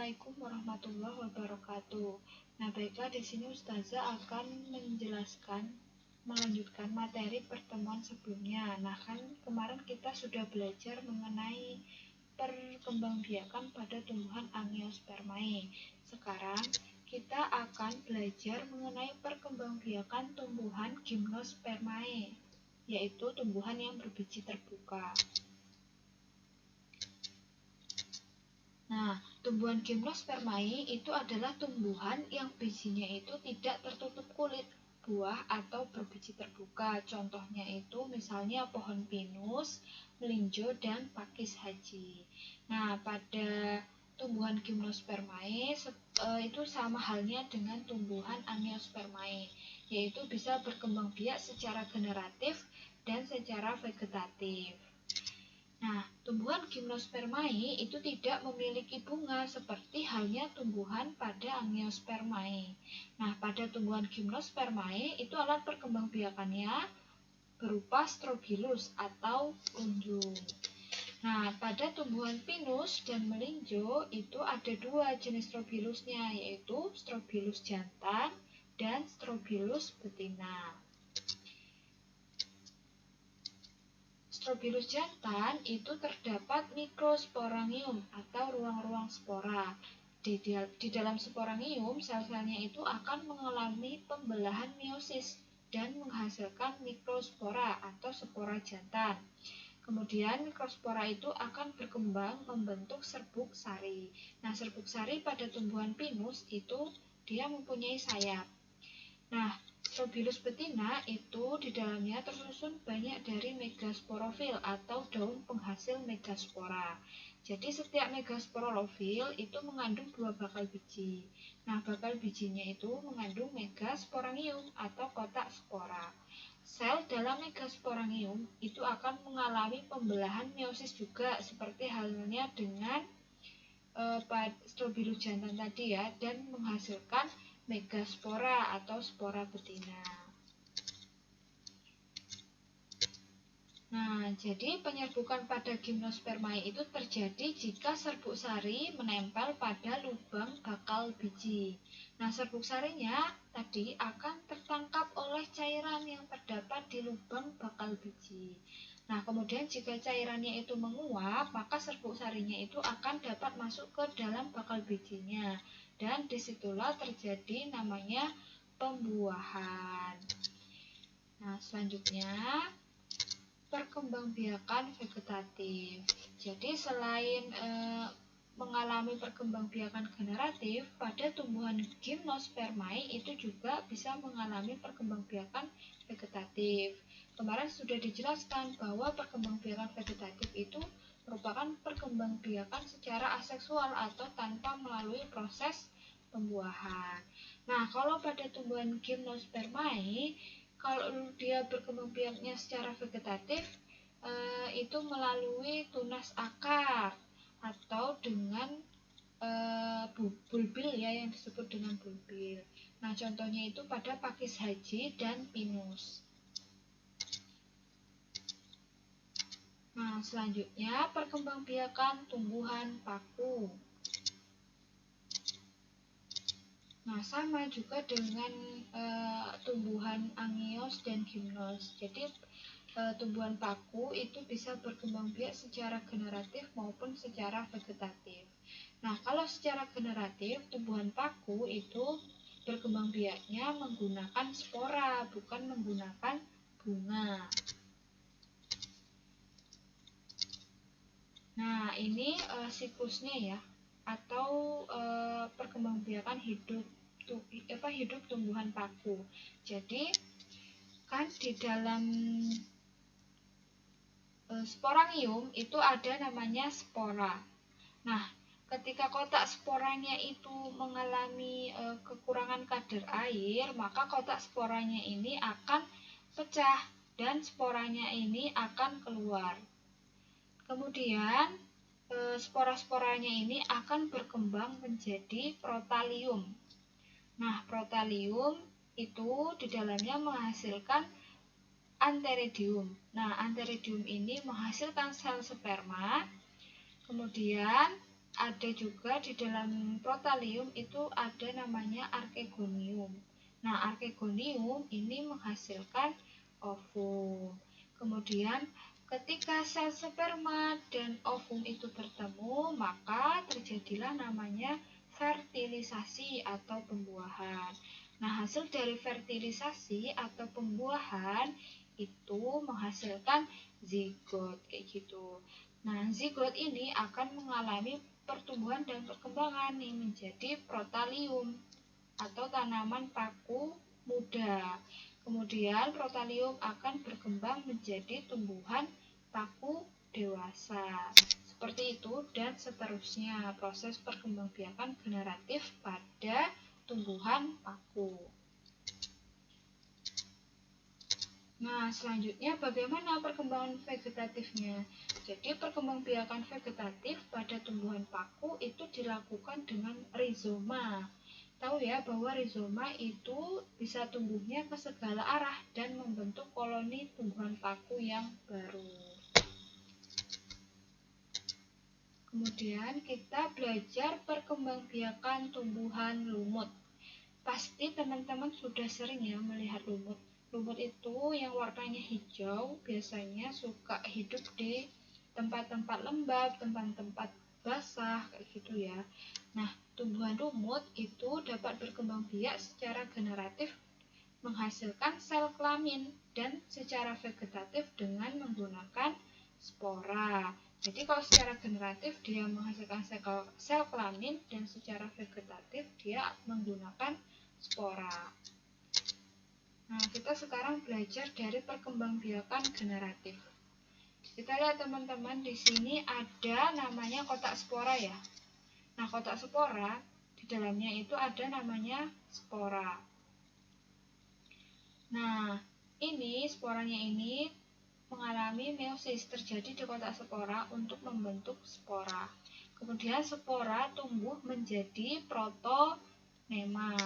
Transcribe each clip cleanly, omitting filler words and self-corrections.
Assalamualaikum warahmatullahi wabarakatuh. Nah, baiklah, di sini Ustazah akan melanjutkan materi pertemuan sebelumnya. Nah, kan kemarin kita sudah belajar mengenai perkembangbiakan pada tumbuhan Angiospermae. Sekarang kita akan belajar mengenai perkembangbiakan tumbuhan Gymnospermae, yaitu tumbuhan yang berbiji terbuka. Nah, tumbuhan Gymnospermae itu adalah tumbuhan yang bijinya itu tidak tertutup kulit, buah atau berbiji terbuka. Contohnya itu misalnya pohon pinus, melinjo, dan pakis haji. Nah, pada tumbuhan Gymnospermae itu sama halnya dengan tumbuhan Angiospermae, yaitu bisa berkembang biak secara generatif dan secara vegetatif. Nah, tumbuhan Gymnospermae itu tidak memiliki bunga seperti halnya tumbuhan pada Angiospermae. Nah, pada tumbuhan Gymnospermae itu alat perkembangbiakannya berupa strobilus atau unjung. Nah, pada tumbuhan pinus dan melinjo itu ada dua jenis strobilusnya, yaitu strobilus jantan dan strobilus betina. Strobilus jantan itu terdapat mikrosporangium atau ruang-ruang spora. Di dalam sporangium, sel-selnya itu akan mengalami pembelahan meiosis dan menghasilkan mikrospora atau spora jantan. Kemudian mikrospora itu akan berkembang membentuk serbuk sari. Nah, serbuk sari pada tumbuhan pinus itu dia mempunyai sayap. Nah, Strobilus betina itu di dalamnya tersusun banyak dari megasporofil atau daun penghasil megaspora. Jadi setiap megasporofil itu mengandung dua bakal biji. Nah, bakal bijinya itu mengandung megasporangium atau kotak spora. Sel dalam megasporangium itu akan mengalami pembelahan meiosis juga seperti halnya dengan Strobilus jantan tadi ya, dan menghasilkan megaspora atau spora betina. Nah, jadi penyerbukan pada Gymnospermae itu terjadi jika serbuk sari menempel pada lubang bakal biji. Nah, serbuk sarinya tadi akan tertangkap oleh cairan yang terdapat di lubang bakal biji. Nah, kemudian jika cairannya itu menguap, maka serbuk sarinya itu akan dapat masuk ke dalam bakal bijinya. Dan disitulah terjadi namanya pembuahan. Nah, selanjutnya perkembangbiakan vegetatif. Jadi selain mengalami perkembangbiakan generatif, pada tumbuhan Gymnospermae itu juga bisa mengalami perkembangbiakan vegetatif. Kemarin sudah dijelaskan bahwa perkembangbiakan vegetatif itu merupakan perkembangbiakan secara aseksual atau tanpa melalui proses pembuahan. Nah, kalau pada tumbuhan Gymnospermae, kalau dia berkembang biaknya secara vegetatif itu melalui tunas akar atau dengan bulbil ya, yang disebut dengan bulbil. Nah, contohnya itu pada pakis haji dan pinus. Nah, selanjutnya perkembangbiakan tumbuhan paku. Nah, sama juga dengan tumbuhan Angios dan Gymnos. Jadi, tumbuhan paku itu bisa berkembang biak secara generatif maupun secara vegetatif. Nah, kalau secara generatif, tumbuhan paku itu berkembang biaknya menggunakan spora, bukan menggunakan bunga. Nah, ini siklusnya ya, atau perkembangbiakan hidup tumbuhan paku. Jadi kan di dalam sporangium itu ada namanya spora. Nah, ketika kotak sporanya itu mengalami kekurangan kadar air, maka kotak sporanya ini akan pecah dan sporanya ini akan keluar. Kemudian spora-sporanya ini akan berkembang menjadi protalium. Nah, protalium itu di dalamnya menghasilkan antheridium. Nah, antheridium ini menghasilkan sel sperma. Kemudian ada juga di dalam protalium itu ada namanya archegonium. Nah, archegonium ini menghasilkan ovum. Kemudian ketika sel sperma dan ovum itu bertemu, maka terjadilah namanya fertilisasi atau pembuahan. Nah, hasil dari fertilisasi atau pembuahan itu menghasilkan zigot kayak gitu. Nah, zigot ini akan mengalami pertumbuhan dan perkembangan nih menjadi protalium atau tanaman paku muda. Kemudian protalium akan berkembang menjadi tumbuhan paku dewasa. Seperti itu dan seterusnya proses perkembangbiakan generatif pada tumbuhan paku. Nah, selanjutnya bagaimana perkembangan vegetatifnya? Jadi, perkembangbiakan vegetatif pada tumbuhan paku itu dilakukan dengan rizoma. Tahu ya bahwa rizoma itu bisa tumbuhnya ke segala arah dan membentuk koloni tumbuhan paku yang baru. Kemudian kita belajar perkembangbiakan tumbuhan lumut. Pasti teman-teman sudah sering ya melihat lumut. Lumut itu yang warnanya hijau biasanya suka hidup di tempat-tempat lembab, tempat-tempat basah kayak gitu ya. Nah, tumbuhan lumut itu dapat berkembang biak secara generatif menghasilkan sel kelamin dan secara vegetatif dengan menggunakan spora. Jadi kalau secara generatif dia menghasilkan sel kelamin dan secara vegetatif dia menggunakan spora. Nah, kita sekarang belajar dari perkembangbiakan generatif. Kita lihat teman-teman, di sini ada namanya kotak spora ya. Nah, kotak spora di dalamnya itu ada namanya spora. Nah, ini sporanya ini mengalami meiosis, terjadi di kotak spora untuk membentuk spora. Kemudian spora tumbuh menjadi protonema.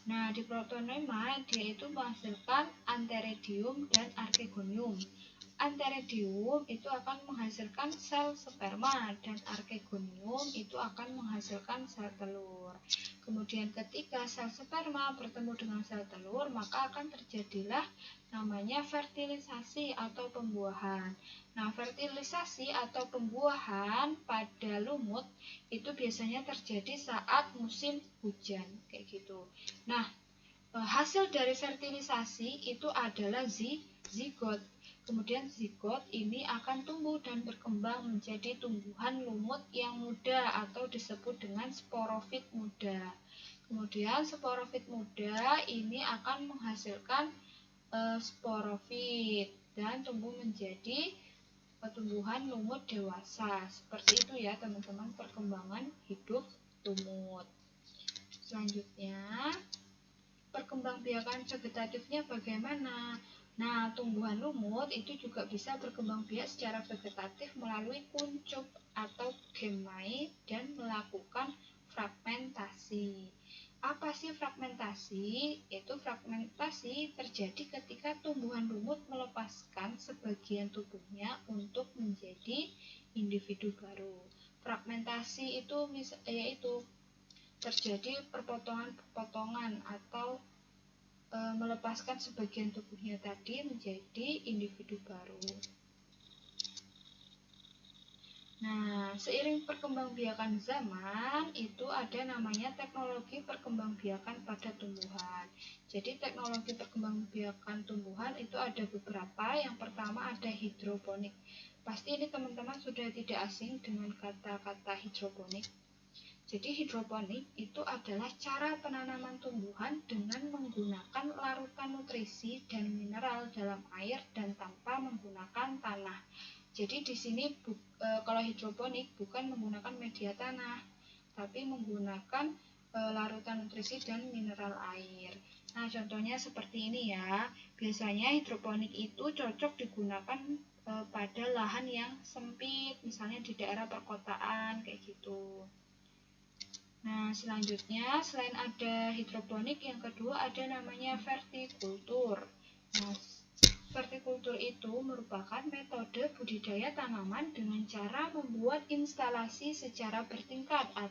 Nah, di protonema dia itu menghasilkan antheridium dan archegonium. Antheridium itu akan menghasilkan sel sperma dan archegonium itu akan menghasilkan sel telur. Kemudian ketika sel sperma bertemu dengan sel telur, maka akan terjadilah namanya fertilisasi atau pembuahan. Nah, fertilisasi atau pembuahan pada lumut itu biasanya terjadi saat musim hujan kayak gitu. Nah, hasil dari fertilisasi itu adalah zigot. Kemudian zigot ini akan tumbuh dan berkembang menjadi tumbuhan lumut yang muda atau disebut dengan sporofit muda. Kemudian sporofit muda ini akan menghasilkan sporofit dan tumbuh menjadi tumbuhan lumut dewasa. Seperti itu ya teman-teman perkembangan hidup lumut. Selanjutnya, perkembangbiakan vegetatifnya bagaimana? Nah, tumbuhan lumut itu juga bisa berkembang biak secara vegetatif melalui kuncup atau gemai dan melakukan fragmentasi. Apa sih fragmentasi? Itu fragmentasi terjadi ketika tumbuhan lumut melepaskan sebagian tubuhnya untuk menjadi individu baru. Fragmentasi itu yaitu terjadi perpotongan-perpotongan atau melepaskan sebagian tubuhnya tadi menjadi individu baru. Nah, seiring perkembangbiakan zaman, itu ada namanya teknologi perkembangbiakan pada tumbuhan. Jadi teknologi perkembangbiakan tumbuhan itu ada beberapa. Yang pertama ada hidroponik. Pasti ini teman-teman sudah tidak asing dengan kata-kata hidroponik. Jadi hidroponik itu adalah cara penanaman tumbuhan dengan menggunakan larutan nutrisi dan mineral dalam air dan tanpa menggunakan tanah. Jadi di sini kalau hidroponik bukan menggunakan media tanah, tapi menggunakan larutan nutrisi dan mineral air. Nah, contohnya seperti ini ya. Biasanya hidroponik itu cocok digunakan pada lahan yang sempit, misalnya di daerah perkotaan kayak gitu. Nah, selanjutnya selain ada hidroponik, yang kedua ada namanya vertikultur. Nah, Vertikultur itu merupakan metode budidaya tanaman dengan cara membuat instalasi secara bertingkat atau